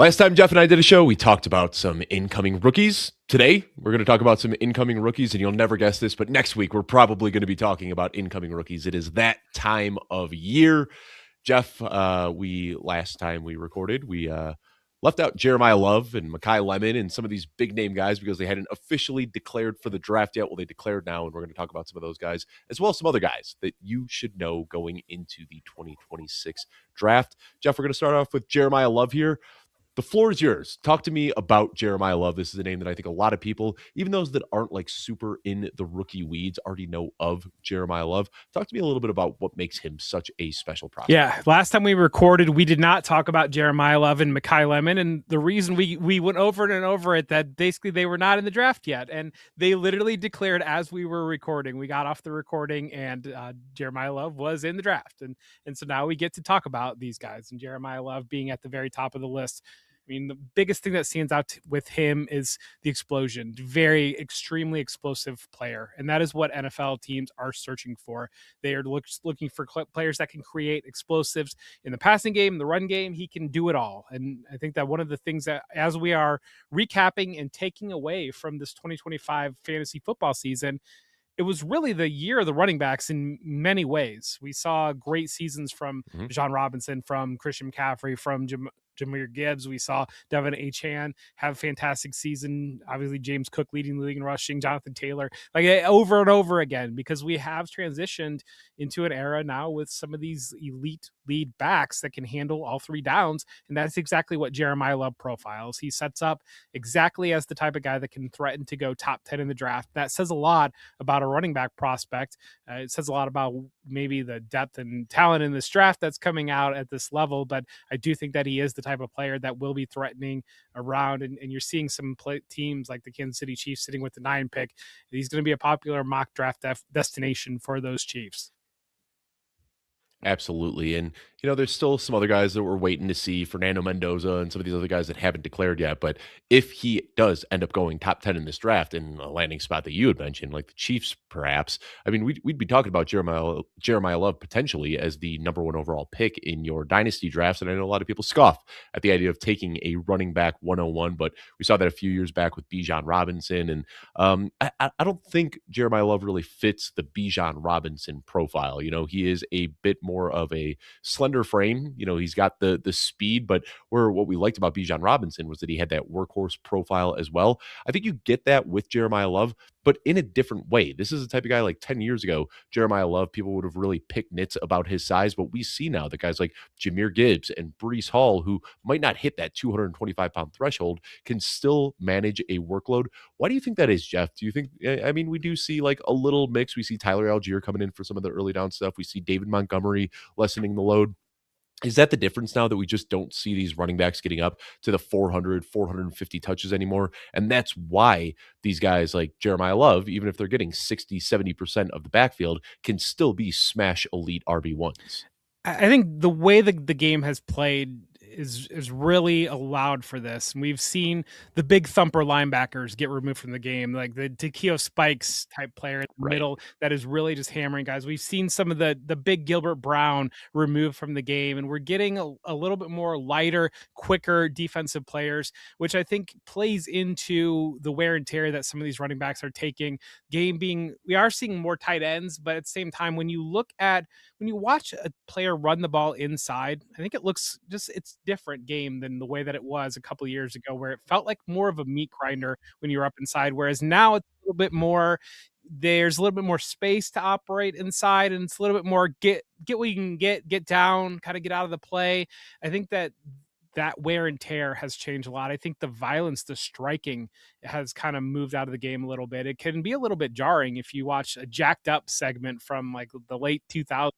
Last time Jeff and I did a show, we talked about some incoming rookies. Today, we're going to talk about some incoming rookies, and you'll never guess this, but next week, we're probably going to be talking about incoming rookies. It is that time of year. Jeff, we last time we recorded, we left out Jeremiah Love and Makai Lemon and some of these big name guys because they hadn't officially declared for the draft yet. Well, they declared now, and we're going to talk about some of those guys, as well as some other guys that you should know going into the 2026 draft. Jeff, we're going to start off with Jeremiah Love here. The floor is yours. Talk to me about Jeremiah Love. This is a name that I think a lot of people, even those that aren't like super in the rookie weeds, already know of Jeremiah Love. Talk to me a little bit about what makes him such a special prospect. Yeah, last time we recorded, we did not talk about Jeremiah Love and Makai Lemon, and the reason we went over and over it that basically they were not in the draft yet, and they literally declared as we were recording. We got off the recording, and Jeremiah Love was in the draft, and so now we get to talk about these guys, and Jeremiah Love being at the very top of the list. I mean, the biggest thing that stands out with him is the explosion. Very extremely explosive player, and that is what NFL teams are searching for. They are looking for players that can create explosives in the passing game, the run game. He can do it all, and I think that one of the things that, as we are recapping and taking away from this 2025 fantasy football season, it was really the year of the running backs in many ways. We saw great seasons from John Robinson, from Christian McCaffrey, from Jahmyr Gibbs. We saw Devin Achane have a fantastic season. Obviously, James Cook leading the league in rushing, Jonathan Taylor, like over and over again, because we have transitioned into an era now with some of these elite lead backs that can handle all three downs. And that's exactly what Jeremiah Love profiles. He sets up exactly as the type of guy that can threaten to go top 10 in the draft. That says a lot about a running back prospect. It says a lot about maybe the depth and talent in this draft that's coming out at this level. But I do think that he is the type of player that will be threatening around. And you're seeing some teams like the Kansas City Chiefs sitting with the 9 pick. He's going to be a popular mock draft destination for those Chiefs. Absolutely. And, there's still some other guys that we're waiting to see, Fernando Mendoza and some of these other guys that haven't declared yet. But if he does end up going top 10 in this draft in a landing spot that you had mentioned, like the Chiefs, perhaps, I mean, we'd be talking about Jeremiah Love potentially as the number 1 overall pick in your Dynasty drafts. And I know a lot of people scoff at the idea of taking a running back 101, but we saw that a few years back with Bijan Robinson. And I don't think Jeremiah Love really fits the Bijan Robinson profile. He is a bit more of a slender frame. He's got the speed, but what we liked about Bijan Robinson was that he had that workhorse profile as well. I think you get that with Jeremiah Love, but in a different way. This is the type of guy like 10 years ago, Jeremiah Love, people would have really picked nits about his size, but we see now that guys like Jahmyr Gibbs and Breece Hall, who might not hit that 225-pound threshold, can still manage a workload. Why do you think that is, Jeff? Do you think, I mean, we do see like a little mix. We see Tyler Algier coming in for some of the early down stuff. We see David Montgomery lessening the load. Is that the difference now that we just don't see these running backs getting up to the 400, 450 touches anymore? And that's why these guys like Jeremiah Love, even if they're getting 60, 70% of the backfield, can still be smash elite RB1s. I think the way the game has played is really allowed for this. And we've seen the big thumper linebackers get removed from the game, like the Takeo Spikes type player in the middle that is really just hammering guys. We've seen some of the big Gilbert Brown removed from the game, and we're getting a little bit more lighter, quicker defensive players, which I think plays into the wear and tear that some of these running backs are taking. We are seeing more tight ends, but at the same time, when you watch a player run the ball inside, I think it looks it's different game than the way that it was a couple of years ago, where it felt like more of a meat grinder when you're up inside. Whereas now it's a little bit more, there's a little bit more space to operate inside, and it's a little bit more get what you can get down, kind of get out of the play. I think that wear and tear has changed a lot. I think the violence, the striking has kind of moved out of the game a little bit. It can be a little bit jarring if you watch a jacked up segment from like the late 2000s.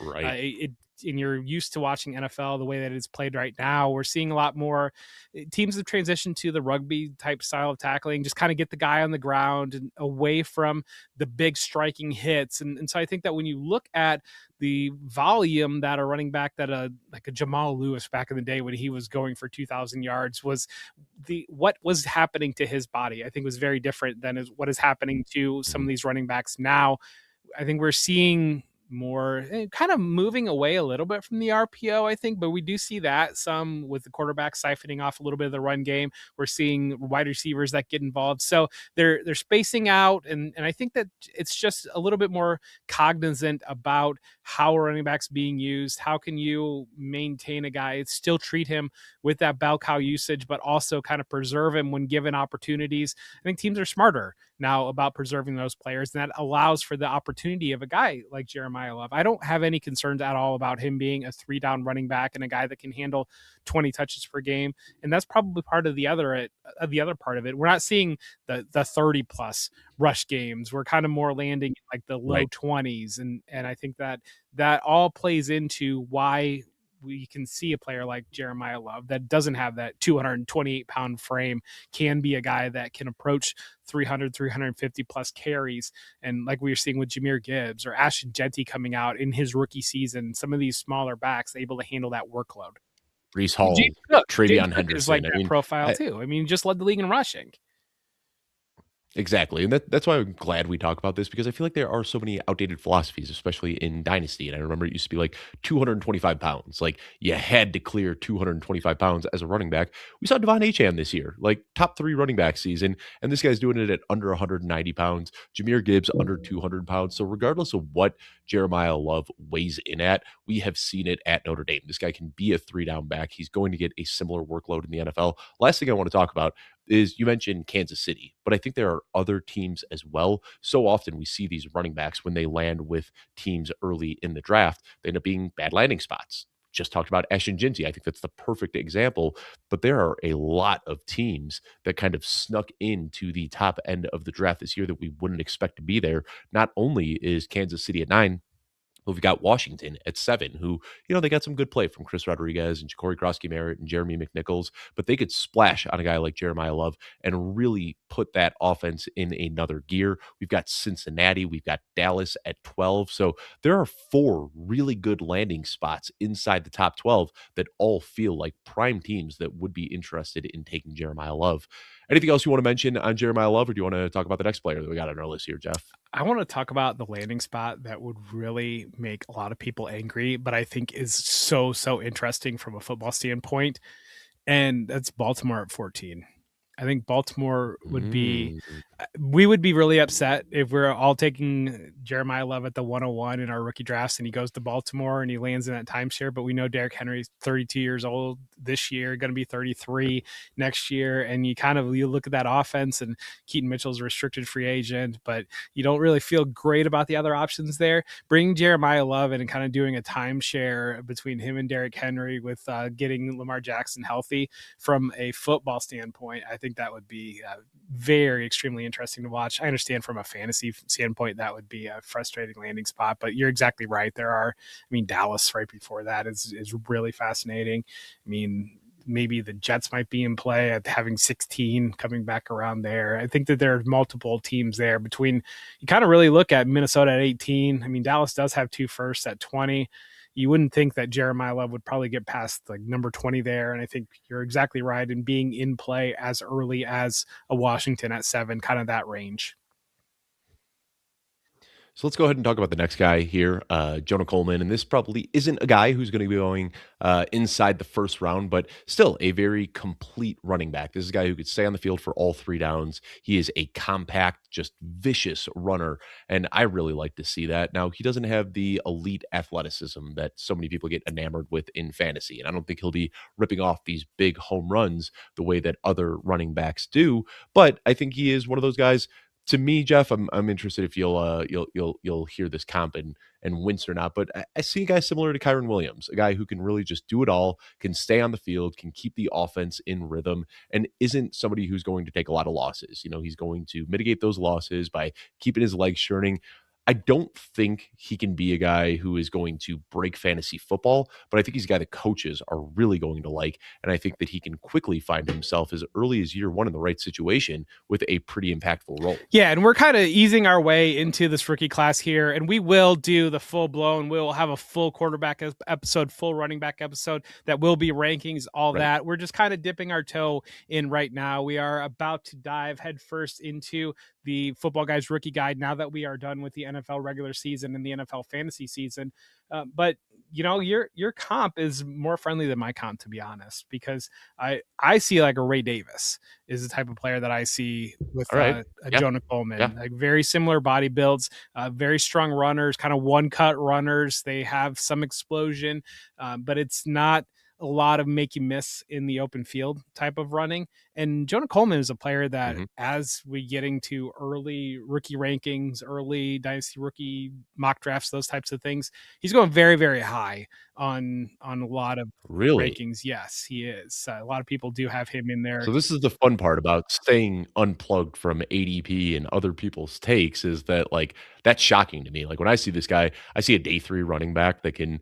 Right. And you're used to watching NFL the way that it's played right now. We're seeing a lot more teams have transitioned to the rugby type style of tackling, just kind of get the guy on the ground and away from the big striking hits. And so I think that when you look at the volume that a running back that like a Jamal Lewis back in the day when he was going for 2,000 yards was what was happening to his body, I think was very different than what is happening to some of these running backs now. I think we're seeing more kind of moving away a little bit from the RPO, I think, but we do see that some with the quarterback siphoning off a little bit of the run game. We're seeing wide receivers that get involved. So they're spacing out, and I think that it's just a little bit more cognizant about how running backs being used. How can you maintain a guy, still treat him with that bell cow usage, but also kind of preserve him when given opportunities. I think teams are smarter now about preserving those players, and that allows for the opportunity of a guy like Jeremiah Love. I don't have any concerns at all about him being a 3-down running back and a guy that can handle 20 touches per game, and that's probably part of the other part of it. We're not seeing the 30 plus rush games. We're kind of more landing in like the low Right. 20s, and I think that all plays into why we can see a player like Jeremiah Love that doesn't have that 228-pound frame, can be a guy that can approach 300, 350 plus carries. And like we were seeing with Jahmyr Gibbs or Ashton Jeanty coming out in his rookie season, some of these smaller backs able to handle that workload. Brees James Hall, Cook. James Travion Cook is like Henderson. I that mean, profile I, too. I mean, just led the league in rushing. exactly. And that's why I'm glad we talk about this, because I feel like there are so many outdated philosophies, especially in Dynasty. And I remember it used to be like 225 pounds. Like you had to clear 225 pounds as a running back. We saw Devon Achane this year, like top 3 running back season. And this guy's doing it at under 190 pounds. Jahmyr Gibbs under 200 pounds. So regardless of what Jeremiah Love weighs in at, we have seen it at Notre Dame. This guy can be a 3-down back. He's going to get a similar workload in the NFL. Last thing I want to talk about is, you mentioned Kansas City, but I think there are other teams as well. So often we see these running backs when they land with teams early in the draft, they end up being bad landing spots. Just talked about Ashton Jeanty. I think that's the perfect example. But there are a lot of teams that kind of snuck into the top end of the draft this year that we wouldn't expect to be there. Not only is Kansas City at 9, we've got Washington at 7, who, they got some good play from Chris Rodriguez and Ja'Cory Grosky-Merritt and Jeremy McNichols, but they could splash on a guy like Jeremiah Love and really put that offense in another gear. We've got Cincinnati, we've got Dallas at 12. So there are 4 really good landing spots inside the top 12 that all feel like prime teams that would be interested in taking Jeremiah Love. Anything else you want to mention on Jeremiah Love, or do you want to talk about the next player that we got on our list here, Jeff? I want to talk about the landing spot that would really make a lot of people angry, but I think is so interesting from a football standpoint. And that's Baltimore at 14. I think Baltimore would be, Mm. we would be really upset if we're all taking Jeremiah Love at the 101 in our rookie drafts and he goes to Baltimore and he lands in that timeshare. But we know Derrick Henry's 32 years old this year, going to be 33 next year. And you look at that offense, and Keaton Mitchell's a restricted free agent, but you don't really feel great about the other options there. Bring Jeremiah Love in and kind of doing a timeshare between him and Derrick Henry with getting Lamar Jackson healthy from a football standpoint. I think that would be very extremely interesting to watch. I understand from a fantasy standpoint that would be a frustrating landing spot, but you're exactly right. Dallas right before that is really fascinating. I mean, maybe the Jets might be in play at having 16 coming back around there. I think that there are multiple teams there between. You kind of really look at Minnesota at 18. I mean, Dallas does have 2 firsts at 20. You wouldn't think that Jeremiah Love would probably get past like number 20 there. And I think you're exactly right in being in play as early as a Washington at 7, kind of that range. So let's go ahead and talk about the next guy here, Jonah Coleman. And this probably isn't a guy who's going to be going inside the first round, but still a very complete running back. This is a guy who could stay on the field for all 3 downs. He is a compact, just vicious runner, and I really like to see that. Now, he doesn't have the elite athleticism that so many people get enamored with in fantasy, and I don't think he'll be ripping off these big home runs the way that other running backs do, but I think he is one of those guys. To me, Jeff, I'm interested if you'll hear this comp and wince or not. But I see a guy similar to Kyron Williams, a guy who can really just do it all, can stay on the field, can keep the offense in rhythm, and isn't somebody who's going to take a lot of losses. He's going to mitigate those losses by keeping his legs churning. I don't think he can be a guy who is going to break fantasy football, but I think he's a guy that coaches are really going to like. And I think that he can quickly find himself as early as year 1 in the right situation with a pretty impactful role. Yeah, and we're kind of easing our way into this rookie class here, and we will do the full blown. We'll have a full quarterback episode, full running back episode that will be rankings, all Right. that. We're just kind of dipping our toe in right now. We are about to dive headfirst into the Football Guys Rookie Guide now that we are done with the NFL regular season and the NFL fantasy season. But your comp is more friendly than my comp, to be honest, because I see like a Ray Davis is the type of player that I see with All right. a Yeah. Jonah Yeah. Coleman, like very similar body builds, very strong runners, kind of one cut runners. They have some explosion, but it's not a lot of make you miss in the open field type of running. And Jonah Coleman is a player that, Mhm. as we get into early rookie rankings, early dynasty rookie mock drafts, those types of things, he's going very, very high on a lot of Really? rankings. Yes, he is. A lot of people do have him in there. So this is the fun part about staying unplugged from ADP and other people's takes is that, like, that's shocking to me. Like, when I see this guy, I see a day 3 running back that can,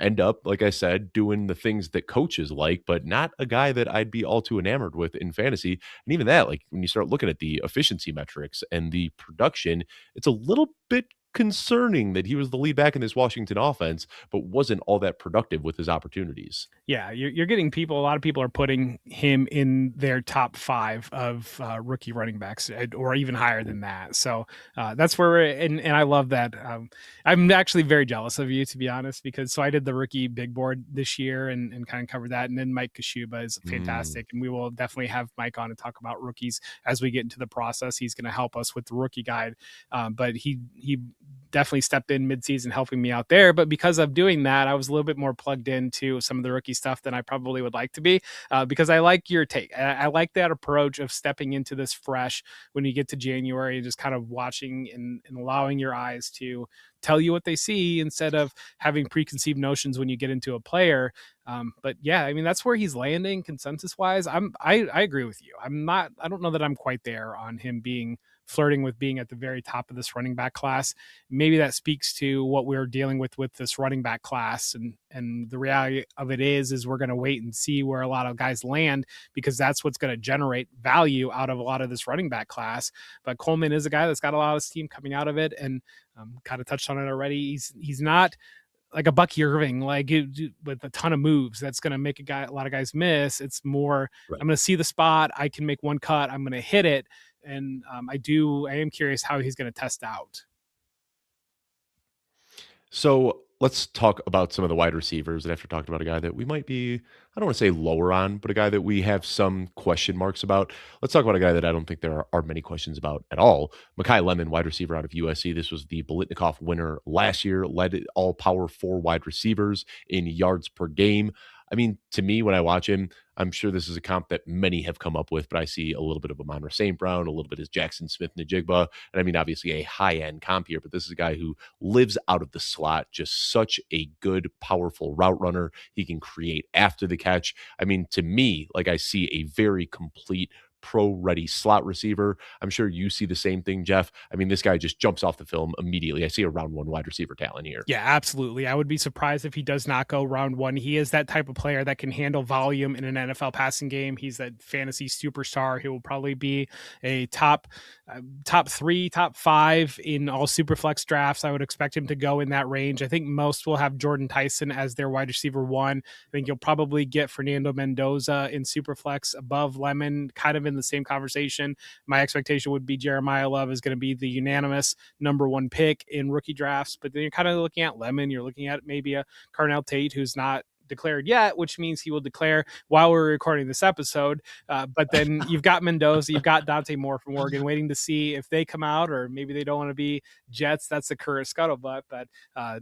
end up, like I said, doing the things that coaches like, but not a guy that I'd be all too enamored with in fantasy. And even that, like, when you start looking at the efficiency metrics and the production, it's a little bit concerning that he was the lead back in this Washington offense, but wasn't all that productive with his opportunities. Yeah, you're getting people. A lot of people are putting him in their top 5 of rookie running backs, or even higher than that. So that's where we're. And I love that. I'm actually very jealous of you, to be honest, because I did the rookie big board this year and kind of covered that. And then Mike Kashuba is Mm. fantastic, and we will definitely have Mike on to talk about rookies as we get into the process. He's going to help us with the rookie guide, but he definitely stepped in midseason helping me out there. But because of doing that, I was a little bit more plugged into some of the rookie stuff than I probably would like to be, because I like your take. I like that approach of stepping into this fresh when you get to January and just kind of watching and allowing your eyes to tell you what they see instead of having preconceived notions when you get into a player. But yeah, I mean, that's where he's landing consensus wise. I agree with you. I don't know that I'm quite there on him being flirting with being at the very top of this running back class. Maybe that speaks to what we're dealing with this running back class, and the reality of it is we're going to wait and see where a lot of guys land, because that's what's going to generate value out of a lot of this running back class. But Coleman is a guy that's got a lot of steam coming out of it, and kind of touched on it already. He's not like a Bucky Irving, like with a ton of moves that's going to make a lot of guys miss. It's more, Right. I'm going to see the spot, I can make one cut, I'm going to hit it. And I am curious how he's going to test out. So let's talk about some of the wide receivers. And after talking about a guy that we might be, I don't want to say lower on, but a guy that we have some question marks about, let's talk about a guy that I don't think there are many questions about at all. Makai Lemon, wide receiver out of USC. This was the Bolitnikoff winner last year, led all power 4 wide receivers in yards per game. I mean, to me, when I watch him, I'm sure this is a comp that many have come up with, but I see a little bit of Amon St. Brown, a little bit as Jackson Smith Najigba. And I mean, obviously a high end comp here, but this is a guy who lives out of the slot, just such a good, powerful route runner. He can create after the catch. I mean, to me, like, I see a very complete pro ready slot receiver. I'm sure you see the same thing, Jeff. I mean, this guy just jumps off the film immediately. I see a round 1 wide receiver talent here. Yeah, absolutely. I would be surprised if he does not go round 1. He is that type of player that can handle volume in an NFL passing game. He's that fantasy superstar. He will probably be a top 3, top 5 in all superflex drafts. I would expect him to go in that range. I think most will have Jordan Tyson as their wide receiver 1. I think you'll probably get Fernando Mendoza in superflex above Lemon, kind of in the same conversation. My expectation would be Jeremiah Love is going to be the unanimous number 1 pick in rookie drafts, but then you're kind of looking at Lemon, you're looking at maybe a Carnell Tate who's not declared yet, which means he will declare while we're recording this episode. But then you've got Mendoza, you've got Dante Moore from Oregon, waiting to see if they come out, or maybe they don't want to be Jets. That's the current scuttlebutt, but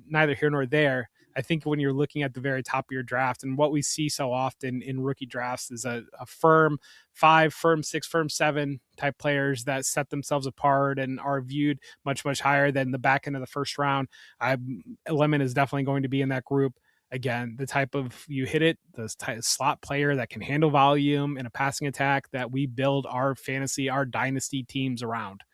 neither here nor there. I think when you're looking at the very top of your draft, and what we see so often in rookie drafts is a firm 5, firm 6, firm 7 type players that set themselves apart and are viewed much, much higher than the back end of the first round. Lemon is definitely going to be in that group. Again, the type of, you hit it, the type of slot player that can handle volume in a passing attack that we build our fantasy, our dynasty teams around.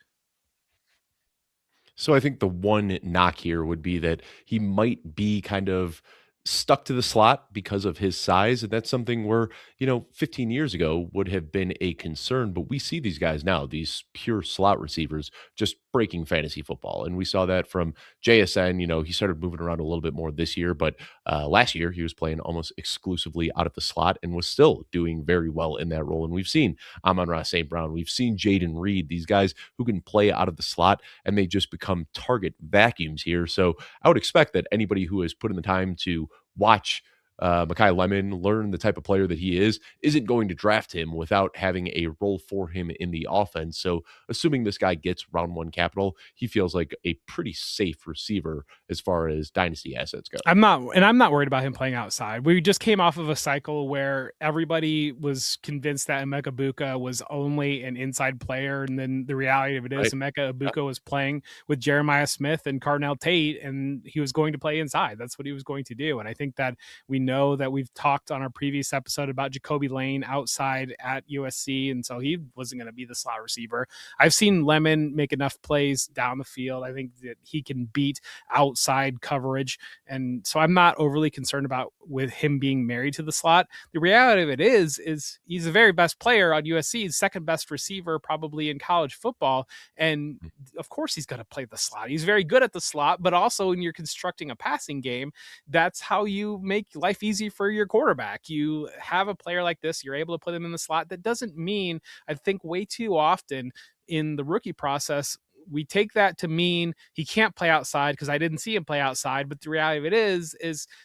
So I think the one knock here would be that he might be kind of stuck to the slot because of his size. And that's something where, 15 years ago would have been a concern. But we see these guys now, these pure slot receivers, just breaking fantasy football. And we saw that from JSN. He started moving around a little bit more this year, but last year he was playing almost exclusively out of the slot and was still doing very well in that role. And we've seen Amon-Ra St. Brown, we've seen Jaden Reed, these guys who can play out of the slot and they just become target vacuums here. So I would expect that anybody who has put in the time to watch Makai Lemon, learn the type of player that he is, isn't going to draft him without having a role for him in the offense. So, assuming this guy gets round one capital, he feels like a pretty safe receiver as far as dynasty assets go. I'm not worried about him playing outside. We just came off of a cycle where everybody was convinced that Emeka Egbuka was only an inside player, and then the reality of it is Right? Emeka Yeah. Egbuka was playing with Jeremiah Smith and Carnell Tate, and he was going to play inside. That's what he was going to do. And I think that we know that we've talked on our previous episode about Jacoby Lane outside at USC, and so he wasn't going to be the slot receiver. I've seen Lemon make enough plays down the field. I think that he can beat outside coverage, and so I'm not overly concerned about with him being married to the slot. The reality of it is he's the very best player on USC, he's second best receiver probably in college football, and of course he's going to play the slot. He's very good at the slot, but also when you're constructing a passing game, that's how you make life easy for your quarterback. You have a player like this, you're able to put him in the slot. That doesn't mean, I think way too often in the rookie process, we take that to mean he can't play outside because I didn't see him play outside. But the reality of it is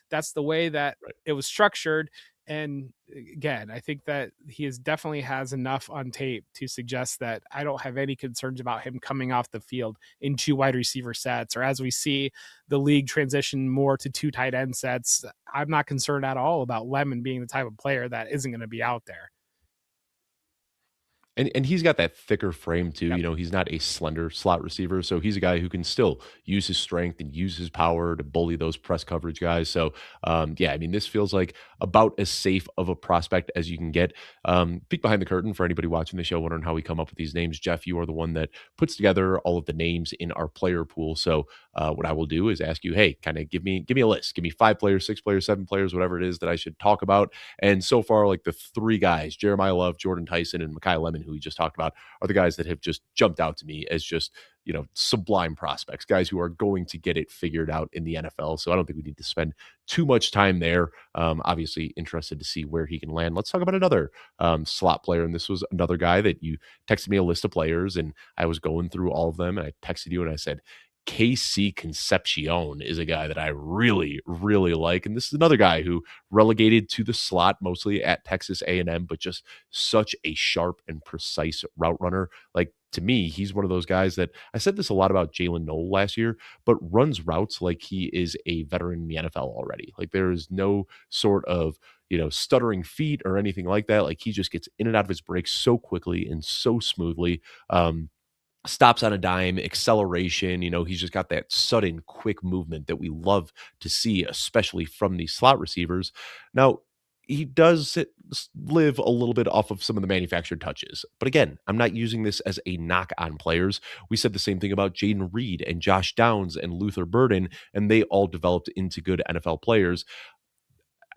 that's the way that Right. it was structured. And again, I think that he definitely has enough on tape to suggest that I don't have any concerns about him coming off the field in two wide receiver sets, or as we see the league transition more to two tight end sets. I'm not concerned at all about Lemon being the type of player that isn't going to be out there. And he's got that thicker frame too. Yep. He's not a slender slot receiver, so he's a guy who can still use his strength and use his power to bully those press coverage guys. So, yeah, I mean, this feels like about as safe of a prospect as you can get. Peek behind the curtain for anybody watching the show, wondering how we come up with these names. Jeff, you are the one that puts together all of the names in our player pool. So, what I will do is ask you, hey, kind of give me a list, give me 5 players, 6 players, 7 players, whatever it is that I should talk about. And so far, like the 3 guys, Jeremiah Love, Jordan Tyson, and Makai Lemon, who we just talked about, are the guys that have just jumped out to me as just, sublime prospects, guys who are going to get it figured out in the NFL. So I don't think we need to spend too much time there. Obviously, interested to see where he can land. Let's talk about another slot player. And this was another guy that you texted me a list of players, and I was going through all of them, and I texted you and I said, KC Concepcion is a guy that I really, really like. And this is another guy who relegated to the slot mostly at Texas A&M, but just such a sharp and precise route runner. Like, to me, he's one of those guys that I said this a lot about Jalen Noel last year, but runs routes like he is a veteran in the NFL already. Like, there is no sort of stuttering feet or anything like that. Like, he just gets in and out of his breaks so quickly and so smoothly. Stops on a dime, acceleration. He's just got that sudden, quick movement that we love to see, especially from these slot receivers. Now, he does live a little bit off of some of the manufactured touches. But again, I'm not using this as a knock on players. We said the same thing about Jaden Reed and Josh Downs and Luther Burden, and they all developed into good NFL players.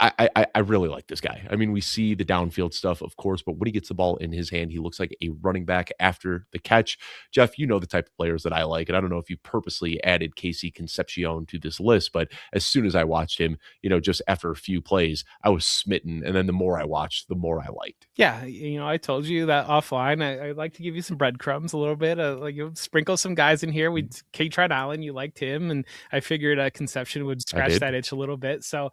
I really like this guy. I mean, we see the downfield stuff, of course, but when he gets the ball in his hand, he looks like a running back after the catch. Jeff, you know the type of players that I like, and I don't know if you purposely added Casey Concepcion to this list, but as soon as I watched him, just after a few plays, I was smitten, and then the more I watched, the more I liked. Yeah, I told you that offline. I'd like to give you some breadcrumbs a little bit. Like, sprinkle some guys in here. We Katron Allen, you liked him, and I figured Concepcion would I scratch did. that itch a little bit. So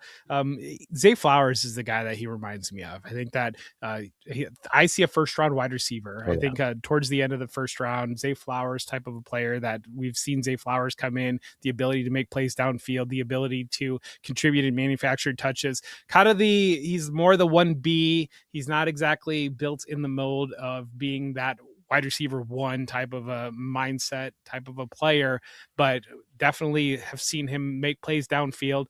Zay Flowers is the guy that he reminds me of. I think that I see a first round wide receiver. Oh, I yeah. think towards the end of the first round, Zay Flowers type of a player that we've seen Zay Flowers come in, the ability to make plays downfield, the ability to contribute in manufactured touches. He's more the 1B. He's not exactly built in the mold of being that wide receiver one type of a mindset type of a player, but definitely have seen him make plays downfield.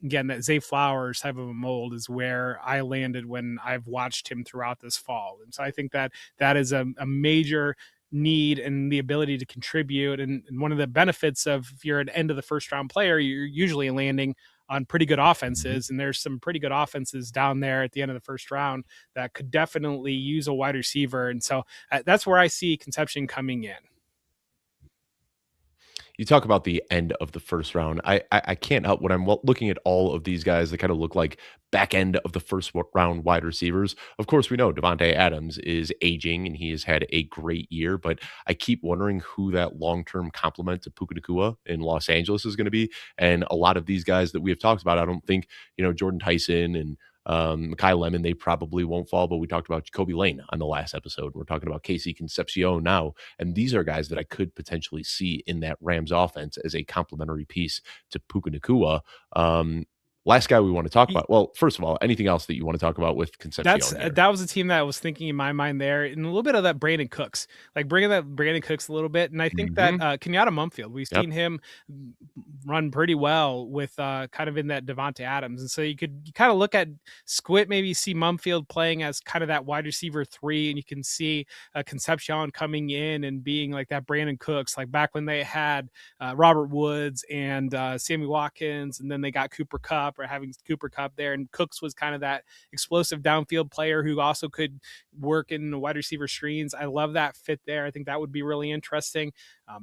Again, that Zay Flowers type of a mold is where I landed when I've watched him throughout this fall. And so I think that that is a major need and the ability to contribute. And one of the benefits of if you're an end of the first round player, you're usually landing on pretty good Mhm. offenses. And there's some pretty good offenses down there at the end of the first round that could definitely use a wide receiver. And so that's where I see Concepcion coming in. You talk about the end of the first round. I can't help when I'm looking at all of these guys that kind of look like back end of the first round wide receivers. Of course, we know Devontae Adams is aging and he has had a great year, but I keep wondering who that long term complement to Puka Nacua in Los Angeles is going to be. And a lot of these guys that we have talked about, I don't think Jordan Tyson and Makai Lemon, they probably won't fall, but we talked about Jacoby Lane on the last episode. We're talking about Casey Concepcion now. And these are guys that I could potentially see in that Rams offense as a complementary piece to Puka Nacua. Last guy we want to talk about. Well, first of all, anything else that you want to talk about with Concepcion here? That was a team that I was thinking in my mind there, and a little bit of that Brandon Cooks, like bringing that Brandon Cooks a little bit. And I think that Kenyatta Mumfield, we've Yep. seen him run pretty well with kind of in that Devontae Adams. And so you kind of look at Squid, maybe see Mumfield playing as kind of that wide receiver 3, and you can see Concepcion coming in and being like that Brandon Cooks, like back when they had Robert Woods and Sammy Watkins, and then they got Cooper Kupp, or having Cooper Kupp there. And Cooks was kind of that explosive downfield player who also could work in wide receiver screens. I love that fit there. I think that would be really interesting.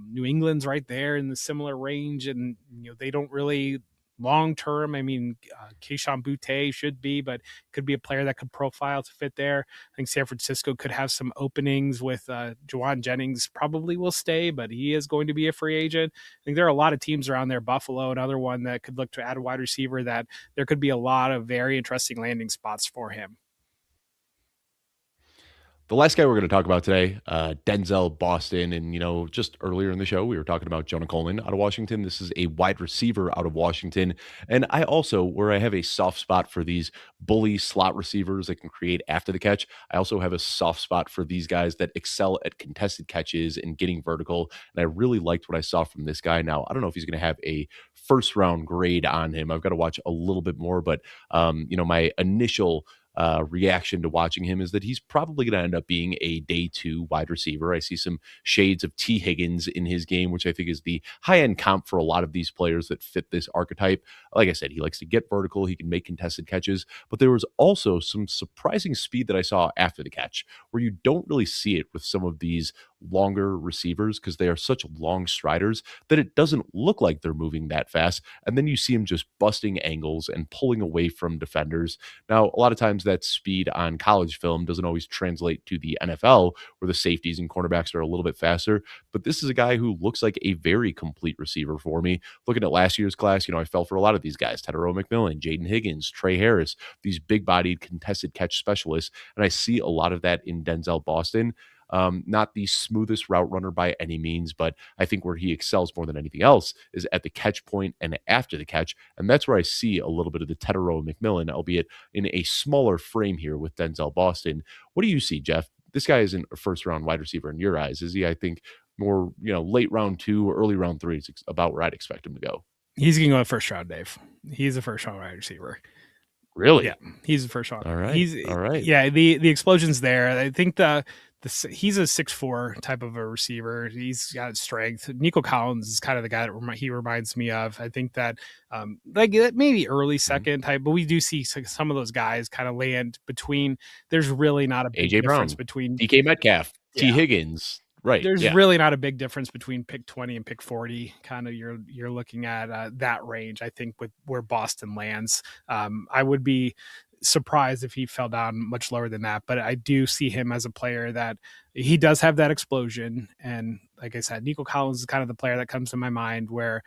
New England's right there in the similar range, and they don't really long term. I mean, Keyshawn Boutte should be, but could be a player that could profile to fit there. I think San Francisco could have some openings with Juwan Jennings. Probably will stay, but he is going to be a free agent. I think there are a lot of teams around there. Buffalo, another one that could look to add a wide receiver, that there could be a lot of very interesting landing spots for him. The last guy we're going to talk about today, Denzel Boston. And, just earlier in the show, we were talking about Jonah Coleman out of Washington. This is a wide receiver out of Washington. And I also, where I have a soft spot for these bully slot receivers that can create after the catch, I also have a soft spot for these guys that excel at contested catches and getting vertical. And I really liked what I saw from this guy. Now, I don't know if he's going to have a first round grade on him. I've got to watch a little bit more, but, my initial reaction to watching him is that he's probably going to end up being a day 2 wide receiver. I see some shades of T. Higgins in his game, which I think is the high end comp for a lot of these players that fit this archetype. Like I said, he likes to get vertical. He can make contested catches, but there was also some surprising speed that I saw after the catch where you don't really see it with some of these longer receivers because they are such long striders that it doesn't look like they're moving that fast. And then you see him just busting angles and pulling away from defenders. Now, a lot of times that speed on college film doesn't always translate to the NFL where the safeties and cornerbacks are a little bit faster. But this is a guy who looks like a very complete receiver for me. Looking at last year's class, I fell for a lot of these guys: Tedero McMillan, Jaden Higgins, Trey Harris, these big bodied contested catch specialists. And I see a lot of that in Denzel Boston. Not the smoothest route runner by any means, but I think where he excels more than anything else is at the catch point and after the catch. And that's where I see a little bit of the Tedero McMillan, albeit in a smaller frame here with Denzel Boston. What do you see, Jeff? This guy isn't a first round wide receiver in your eyes, is he? I think more, late round 2 or early round 3 is about where I'd expect him to go. He's going to go first round, Dave. He's a first round wide receiver. Really? Yeah, he's the first round. All right. He's all right. Yeah, the explosion's there. I think he's a 6'4" type of a receiver. He's got strength. Nico Collins is kind of the guy that he reminds me of. I think that like maybe early second type, but we do see some of those guys kind of land between. There's really not a big AJ difference Brown, between DK Metcalf, T. Higgins. Right. There's really not a big difference between pick 20 and pick 40. Kind of you're looking at that range, I think, with where Boston lands. I would be surprised if he fell down much lower than that, but I do see him as a player that he does have that explosion. And like I said, Nico Collins is kind of the player that comes to my mind where,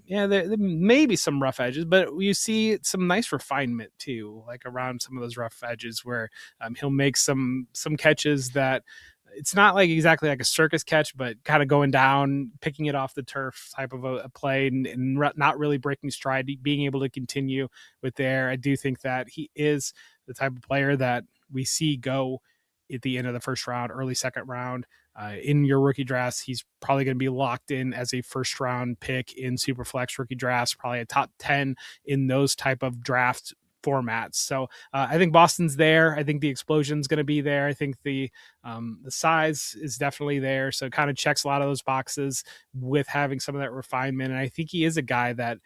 there may be some rough edges, but you see some nice refinement too, like around some of those rough edges where he'll make some catches that it's not like exactly like a circus catch, but kind of going down, picking it off the turf type of a play and not really breaking stride, being able to continue with there. I do think that he is the type of player that we see go at the end of the first round, early second round. In your rookie drafts, he's probably going to be locked in as a first round pick in Superflex rookie drafts, probably a top 10 in those type of draft formats. So I think Boston's there. I think the explosion's going to be there. I think the size is definitely there. So it kind of checks a lot of those boxes with having some of that refinement. And I think he is a guy that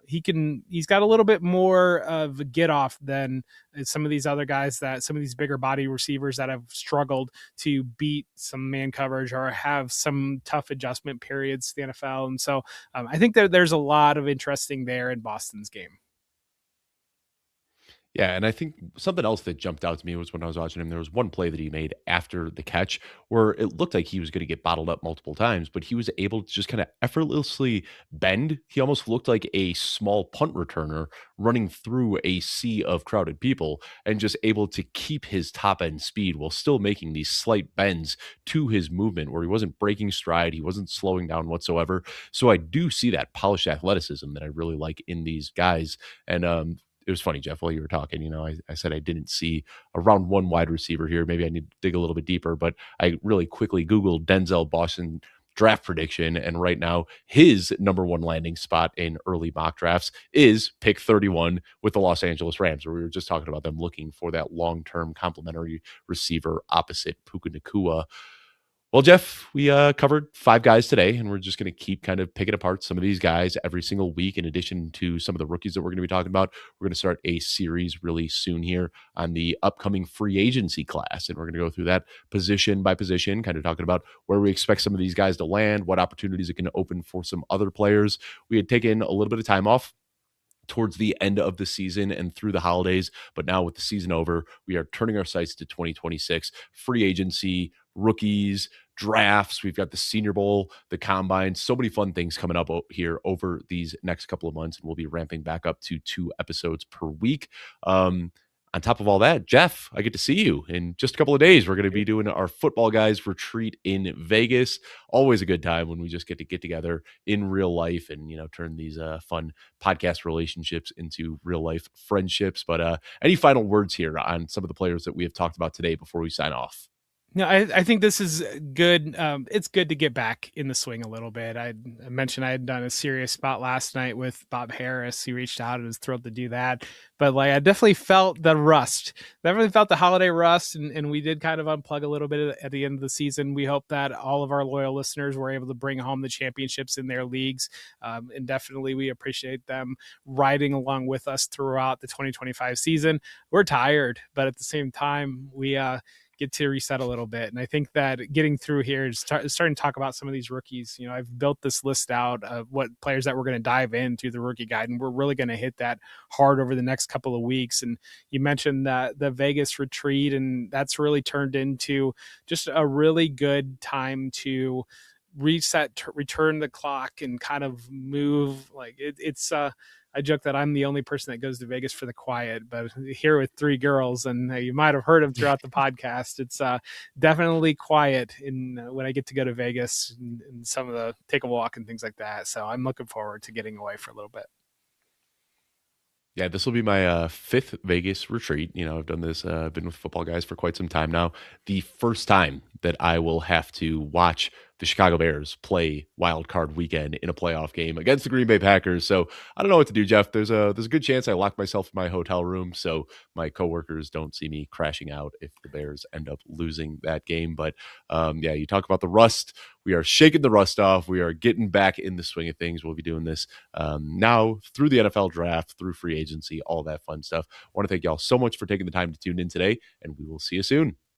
He's got a little bit more of a get off than some of these other guys, that some of these bigger body receivers that have struggled to beat some man coverage or have some tough adjustment periods to the NFL. And so I think that there's a lot of interesting there in Boston's game. Yeah, and I think something else that jumped out to me was when I was watching him, there was one play that he made after the catch where it looked like he was going to get bottled up multiple times, but he was able to just kind of effortlessly bend. He almost looked like a small punt returner running through a sea of crowded people and just able to keep his top end speed while still making these slight bends to his movement where he wasn't breaking stride, he wasn't slowing down whatsoever. So I do see that polished athleticism that I really like in these guys. And it was funny, Jeff, while you were talking, I said I didn't see a round one wide receiver here. Maybe I need to dig a little bit deeper, but I really quickly Googled Denzel Boston draft prediction. And right now, his number one landing spot in early mock drafts is pick 31 with the Los Angeles Rams, where we were just talking about them looking for that long term complementary receiver opposite Puka Nakua. Well, Jeff, we covered five guys today, and we're just going to keep kind of picking apart some of these guys every single week. In addition to some of the rookies that we're going to be talking about, we're going to start a series really soon here on the upcoming free agency class. And we're going to go through that position by position, kind of talking about where we expect some of these guys to land, what opportunities it can open for some other players. We had taken a little bit of time off towards the end of the season and through the holidays. But now with the season over, we are turning our sights to 2026, free agency, rookies, drafts. We've got the Senior Bowl, the Combine, so many fun things coming up here over these next couple of months. And we'll be ramping back up to 2 episodes per week. On top of all that, Jeff, I get to see you in just a couple of days. We're going to be doing our football guys retreat in Vegas. Always a good time when we just get together in real life and, turn these fun podcast relationships into real life friendships. But any final words here on some of the players that we have talked about today before we sign off? No, I think this is good. It's good to get back in the swing a little bit. I mentioned I had done a serious spot last night with Bob Harris. He reached out and was thrilled to do that. But like, I definitely felt the rust. Definitely felt the holiday rust, and we did kind of unplug a little bit at the end of the season. We hope that all of our loyal listeners were able to bring home the championships in their leagues, and definitely we appreciate them riding along with us throughout the 2025 season. We're tired, but at the same time, we get to reset a little bit. And I think that getting through here is starting to talk about some of these rookies. I've built this list out of what players that we're going to dive into the rookie guide, and we're really going to hit that hard over the next couple of weeks. And you mentioned that the Vegas retreat, and that's really turned into just a really good time to reset, return the clock, and kind of move. Like it's I joke that I'm the only person that goes to Vegas for the quiet, but here with 3 girls, and you might have heard them throughout the podcast, it's definitely quiet when I get to go to Vegas and some of the take a walk and things like that. So I'm looking forward to getting away for a little bit. Yeah, this will be my fifth Vegas retreat. I've done this, been with football guys for quite some time now. The first time that I will have to watch the Chicago Bears play wild card weekend in a playoff game against the Green Bay Packers. So I don't know what to do, Jeff. There's a good chance I lock myself in my hotel room so my coworkers don't see me crashing out if the Bears end up losing that game. But yeah, you talk about the rust. We are shaking the rust off. We are getting back in the swing of things. We'll be doing this now through the NFL draft, through free agency, all that fun stuff. I want to thank y'all so much for taking the time to tune in today, and we will see you soon.